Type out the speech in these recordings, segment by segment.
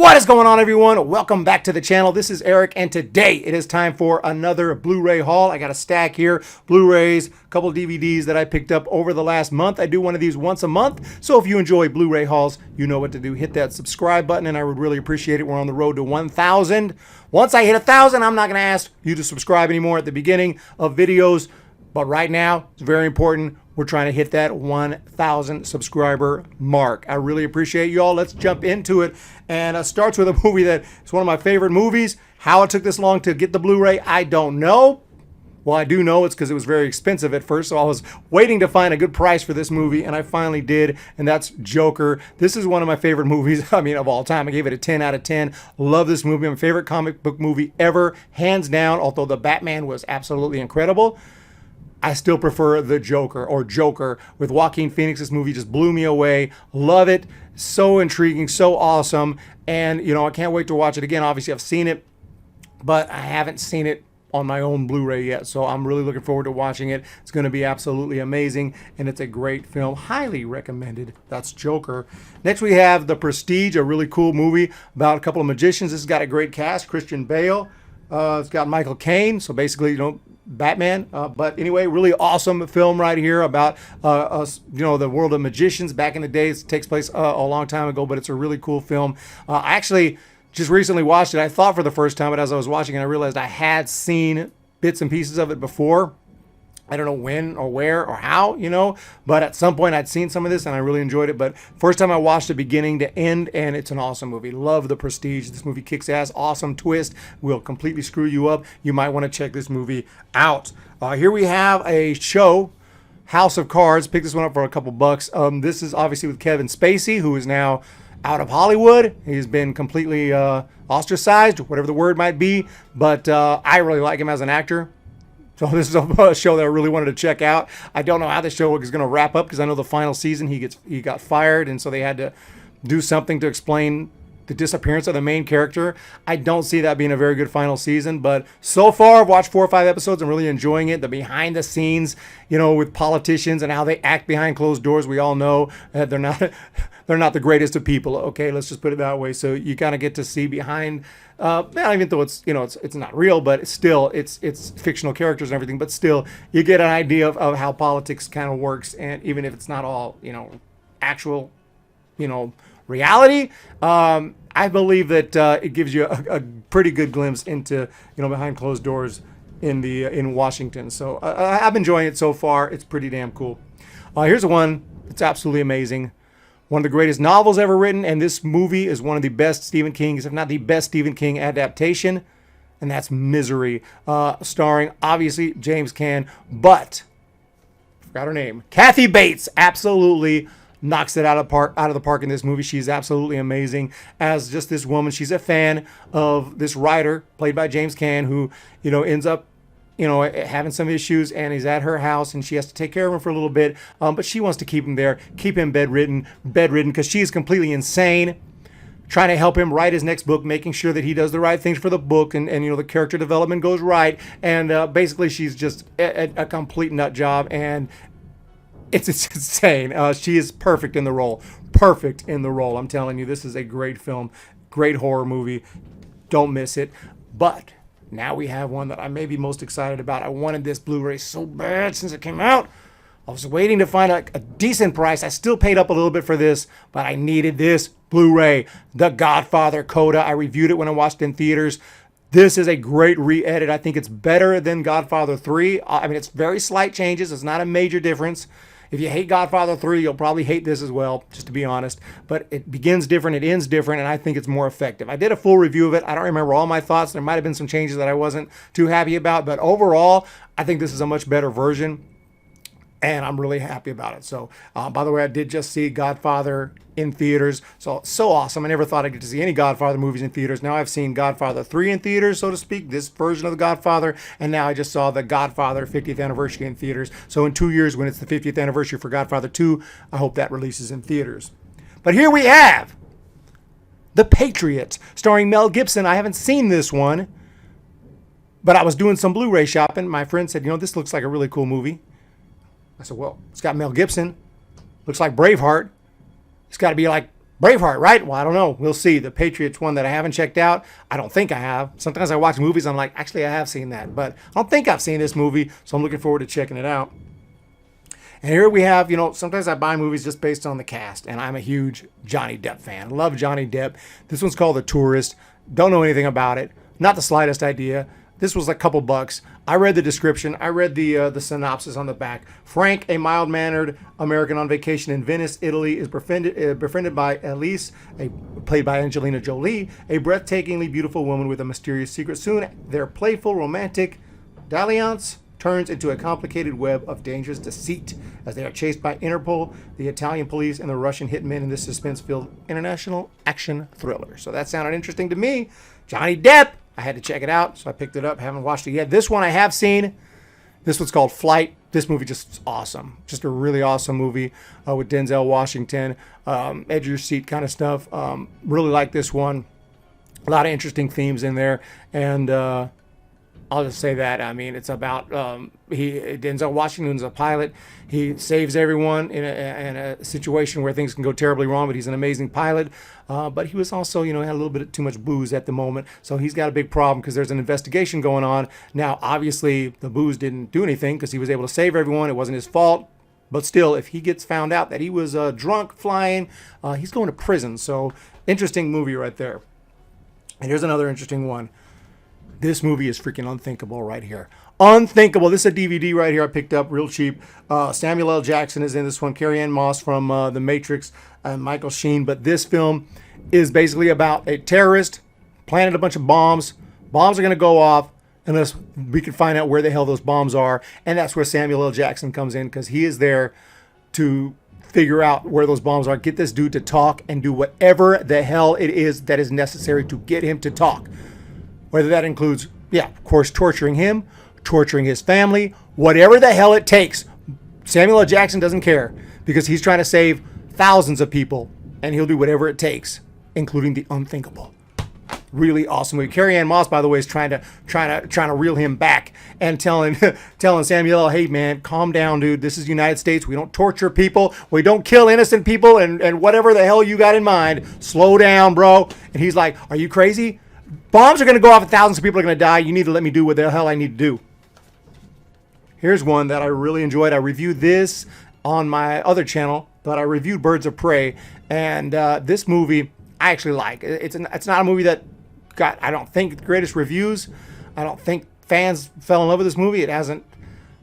What is going on, everyone? Welcome back to the channel. This is Eric, and today it is time for another Blu-ray haul. I got a stack here, Blu-rays, a couple of DVDs that I picked up over the last month. I do one of these once a month, so if you enjoy Blu-ray hauls, you know what to do. Hit that subscribe button, and I would really appreciate it. We're on the road to 1,000. Once I hit 1,000, I'm not going to ask you to subscribe anymore at the beginning of videos, but right now, it's very important. We're trying to hit that 1,000 subscriber mark. I really appreciate you all. Let's jump into it. And it starts with a movie that is one of my favorite movies. How it took this long to get the Blu-ray, I don't know. Well, I do know it's because it was very expensive at first, so I was waiting to find a good price for this movie, and I finally did, and that's Joker. This is one of my favorite movies, of all time. I gave it a 10 out of 10. Love this movie. My favorite comic book movie ever, hands down, although the Batman was absolutely incredible. I still prefer the Joker, or Joker, with Joaquin Phoenix. This movie just blew me away. Love it. So intriguing, so awesome. And, I can't wait to watch it again. Obviously, I've seen it, but I haven't seen it on my own Blu-ray yet. So I'm really looking forward to watching it. It's going to be absolutely amazing, and it's a great film. Highly recommended. That's Joker. Next, we have The Prestige, a really cool movie about a couple of magicians. This has got a great cast. Christian Bale. It's got Michael Caine. So basically, Batman, but anyway, really awesome film right here about the world of magicians back in the day. It takes place a long time ago, but it's a really cool film. I actually just recently watched it. I thought for the first time, but as I was watching it, I realized I had seen bits and pieces of it before. I don't know when or where or how, but at some point I'd seen some of this and I really enjoyed it. But first time I watched it beginning to end, and it's an awesome movie. Love The Prestige. This movie kicks ass. Awesome twist. Will completely screw you up. You might want to check this movie out. Here we have a show, House of Cards. Picked this one up for a couple bucks. This is obviously with Kevin Spacey, who is now out of Hollywood. He's been completely ostracized, whatever the word might be. But I really like him as an actor. So this is a show that I really wanted to check out. I don't know how the show is going to wrap up because I know the final season he got fired, and so they had to do something to explain the disappearance of the main character. I don't see that being a very good final season, but so far I've watched 4 or 5 episodes. I'm really enjoying it. The behind the scenes, with politicians and how they act behind closed doors. We all know that they're not the greatest of people. Okay, let's just put it that way. So you kind of get to see behind. Even though it's it's not real, but still it's fictional characters and everything. But still, you get an idea of how politics kind of works, and even if it's not all actual reality, I believe that it gives you a pretty good glimpse into behind closed doors in Washington. So I'm enjoying it so far. It's pretty damn cool. Here's one that's absolutely amazing. One of the greatest novels ever written, and this movie is one of the best Stephen King, if not the best Stephen King adaptation, and that's Misery, starring, obviously, James Caan, but, I forgot her name, Kathy Bates absolutely knocks it out of the park in this movie. She's absolutely amazing as just this woman. She's a fan of this writer, played by James Caan, who, ends up having some issues, and he's at her house, and she has to take care of him for a little bit. But she wants to keep him there, keep him bedridden, because she's completely insane. Trying to help him write his next book, making sure that he does the right things for the book, and the character development goes right. And basically, she's just a complete nut job, and it's insane. She is perfect in the role. Perfect in the role. I'm telling you, this is a great film, great horror movie. Don't miss it. But now we have one that I may be most excited about. I wanted this Blu-ray so bad since it came out. I was waiting to find a decent price. I still paid up a little bit for this, but I needed this Blu-ray, The Godfather CODA. I reviewed it when I watched it in theaters. This is a great re-edit. I think it's better than Godfather 3. It's very slight changes. It's not a major difference. If you hate Godfather 3, you'll probably hate this as well, just to be honest. But it begins different, it ends different, and I think it's more effective. I did a full review of it. I don't remember all my thoughts. There might have been some changes that I wasn't too happy about. But overall, I think this is a much better version, and I'm really happy about it. So, by the way, I did just see Godfather in theaters. So awesome. I never thought I'd get to see any Godfather movies in theaters. Now I've seen Godfather 3 in theaters, so to speak, this version of The Godfather. And now I just saw The Godfather 50th anniversary in theaters. So in 2 years, when it's the 50th anniversary for Godfather 2, I hope that releases in theaters. But here we have The Patriot, starring Mel Gibson. I haven't seen this one, but I was doing some Blu-ray shopping. My friend said, this looks like a really cool movie. I said, well, it's got Mel Gibson. Looks like Braveheart. It's got to be like Braveheart, right? Well, I don't know. We'll see. The Patriot's one that I haven't checked out. I don't think I have. Sometimes I watch movies, I'm like, actually, I have seen that. But I don't think I've seen this movie, so I'm looking forward to checking it out. And here we have, you know, sometimes I buy movies just based on the cast, and I'm a huge Johnny Depp fan. Love Johnny Depp. This one's called The Tourist. Don't know anything about it. Not the slightest idea. This was a couple bucks. I read the description. I read the synopsis on the back. Frank, a mild-mannered American on vacation in Venice, Italy, is befriended by Elise, played by Angelina Jolie, a breathtakingly beautiful woman with a mysterious secret. Soon, their playful, romantic dalliance turns into a complicated web of dangerous deceit as they are chased by Interpol, the Italian police, and the Russian hitmen in this suspense-filled international action thriller. So that sounded interesting to me. Johnny Depp. I had to check it out, so I picked it up. Haven't watched it yet. This one I have seen. This one's called Flight. This movie just awesome. Just a really awesome movie with Denzel Washington. Edge of your seat kind of stuff. Really like this one. A lot of interesting themes in there. And I'll just say that. I mean, it's about Denzel Washington's a pilot. He saves everyone in a situation where things can go terribly wrong, but he's an amazing pilot. But he was also, you know, had a little bit too much booze at the moment. So he's got a big problem because there's an investigation going on. Now, obviously, the booze didn't do anything because he was able to save everyone. It wasn't his fault. But still, if he gets found out that he was drunk flying, he's going to prison. So interesting movie right there. And here's another interesting one. This movie is freaking unthinkable right here. Unthinkable. This is a DVD right here I picked up real cheap. Samuel L. Jackson is in this one. Carrie-Anne Moss from The Matrix and Michael Sheen. But this film is basically about a terrorist planted a bunch of bombs. Bombs are going to go off unless we can find out where the hell those bombs are. And that's where Samuel L. Jackson comes in because he is there to figure out where those bombs are. Get this dude to talk and do whatever the hell it is that is necessary to get him to talk. Whether that includes, yeah, of course, torturing him, torturing his family, whatever the hell it takes. Samuel L. Jackson doesn't care because he's trying to save thousands of people, and he'll do whatever it takes, including the unthinkable. Really awesome movie. Carrie-Anne Moss, by the way, is trying to reel him back and telling Samuel, hey man, calm down, dude. This is the United States. We don't torture people. We don't kill innocent people, and whatever the hell you got in mind, slow down, bro. And he's like, are you crazy? Bombs are going to go off and thousands of people are going to die. You need to let me do what the hell I need to do. Here's one that I really enjoyed. I reviewed this on my other channel, but I reviewed Birds of Prey. And this movie, I actually like. It's not a movie that got, I don't think, the greatest reviews. I don't think fans fell in love with this movie. It hasn't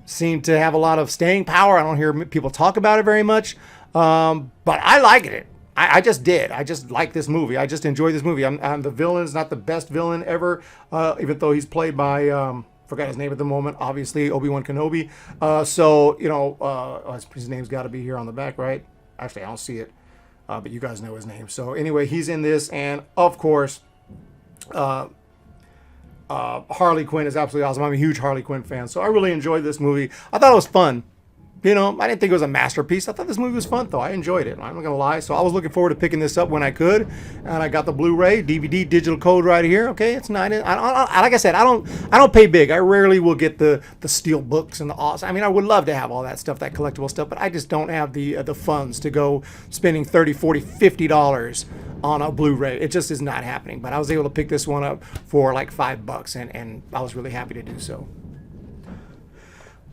seemed to have a lot of staying power. I don't hear people talk about it very much. But I liked it. I just did. I just like this movie. I just enjoy this movie. I'm the villain is not the best villain ever, even though he's played by, forgot his name at the moment, obviously, Obi-Wan Kenobi. So, you know, his name's got to be here on the back, right? Actually, I don't see it, but you guys know his name. So anyway, he's in this, and of course, Harley Quinn is absolutely awesome. I'm a huge Harley Quinn fan, so I really enjoyed this movie. I thought it was fun. You know, I didn't think it was a masterpiece. I thought this movie was fun, though. I enjoyed it. I'm not going to lie. So I was looking forward to picking this up when I could. And I got the Blu-ray, DVD, digital code right here. Okay, it's $9. Like I said, I don't pay big. I rarely will get the steel books and the awesome. I mean, I would love to have all that stuff, that collectible stuff, but I just don't have the funds to go spending $30, $40, $50 on a Blu-ray. It just is not happening. But I was able to pick this one up for like $5, and I was really happy to do so.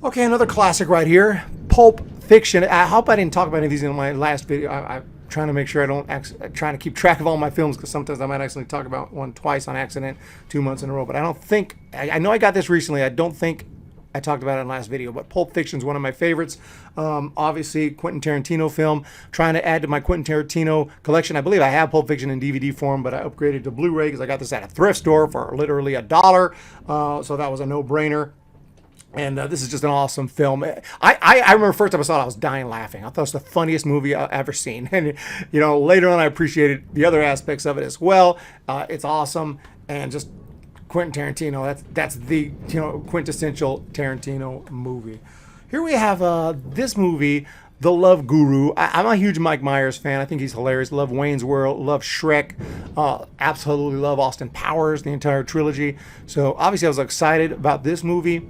Okay, another classic right here, Pulp Fiction. I hope I didn't talk about any of these in my last video. I'm trying to make sure I don't, trying to keep track of all my films because sometimes I might accidentally talk about one twice on accident, 2 months in a row. But I don't think, I know I got this recently. I don't think I talked about it in the last video, but Pulp Fiction is one of my favorites. Obviously, Quentin Tarantino film. Trying to add to my Quentin Tarantino collection. I believe I have Pulp Fiction in DVD form, but I upgraded to Blu-ray because I got this at a thrift store for literally $1. So that was a no-brainer. And this is just an awesome film. I remember first time I saw it, I was dying laughing. I thought it was the funniest movie I've ever seen. And, you know, later on I appreciated the other aspects of it as well. It's awesome. And just Quentin Tarantino, that's the, you know, quintessential Tarantino movie. Here we have this movie, The Love Guru. I'm a huge Mike Myers fan. I think he's hilarious. Love Wayne's World, love Shrek. Absolutely love Austin Powers, the entire trilogy. So obviously I was excited about this movie.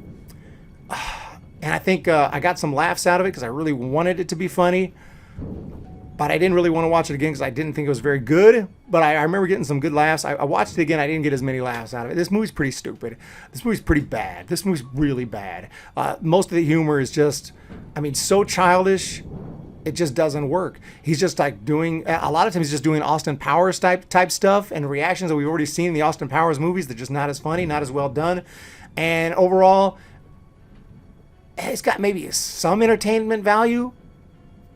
And I think I got some laughs out of it because I really wanted it to be funny. but I didn't really want to watch it again because I didn't think it was very good. But I remember getting some good laughs. I watched it again. I didn't get as many laughs out of it. This movie's pretty stupid. This movie's pretty bad. This movie's really bad. Most of the humor is just, I mean, so childish. It just doesn't work. He's just like doing, a lot of times he's just doing Austin Powers type stuff and reactions that we've already seen in the Austin Powers movies. They're just not as funny, not as well done. And overall, it's got maybe some entertainment value.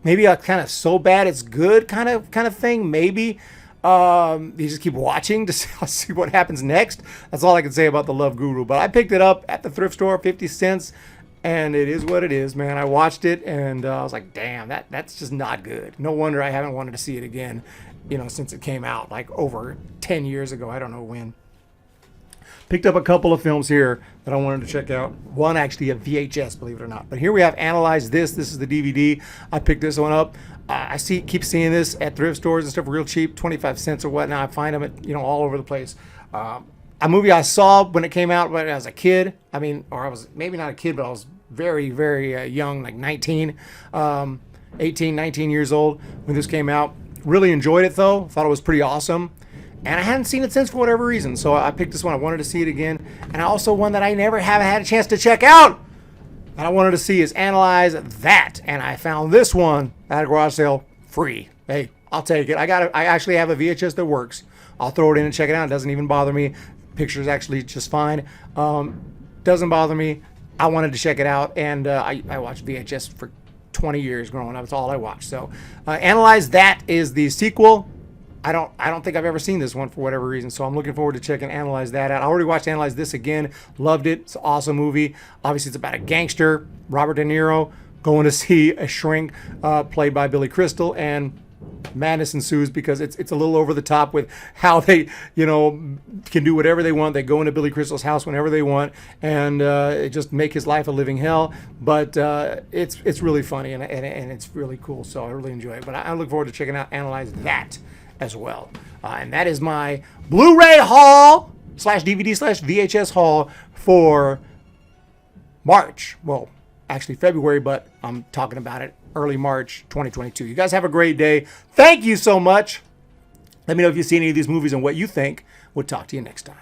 Maybe a kind of so bad it's good kind of thing. Maybe you just keep watching to see what happens next. That's all I can say about The Love Guru. But I picked it up at the thrift store, 50 cents, and it is what it is, man. I watched it and I was like, damn, that's just not good. No wonder I haven't wanted to see it again, since it came out like over 10 years ago. I don't know when. Picked up a couple of films here that I wanted to check out. One actually a VHS, believe it or not. But here we have Analyze This. This is the DVD. I picked this one up. I keep seeing this at thrift stores and stuff real cheap, 25 cents or whatnot. I find them at, all over the place. A movie I saw when it came out when I was a kid. I mean, or I was maybe not a kid, but I was very, very young, like 19, 18, 19 years old when this came out. Really enjoyed it though. Thought it was pretty awesome. And I hadn't seen it since for whatever reason. So I picked this one. I wanted to see it again. And also one that I never have had a chance to check out that I wanted to see is Analyze That. And I found this one at a garage sale free. Hey, I'll take it. I actually have a VHS that works. I'll throw it in and check it out. It doesn't even bother me. Picture's actually just fine. Doesn't bother me. I wanted to check it out. And I watched VHS for 20 years growing up. That's all I watched. So Analyze That is the sequel. I don't think I've ever seen this one for whatever reason, so I'm looking forward to checking Analyze That out. I already watched Analyze This again, loved it. It's an awesome movie. Obviously, it's about a gangster, Robert De Niro, going to see a shrink played by Billy Crystal, and madness ensues because it's a little over the top with how they, can do whatever they want. They go into Billy Crystal's house whenever they want, and it just make his life a living hell. But it's really funny and it's really cool, so I really enjoy it. But I look forward to checking out Analyze That as well. And that is my Blu-ray haul / DVD / VHS haul for March. Well, actually February, but I'm talking about it early March 2022. You guys have a great day. Thank you so much. Let me know if you see any of these movies and what you think. We'll talk to you next time.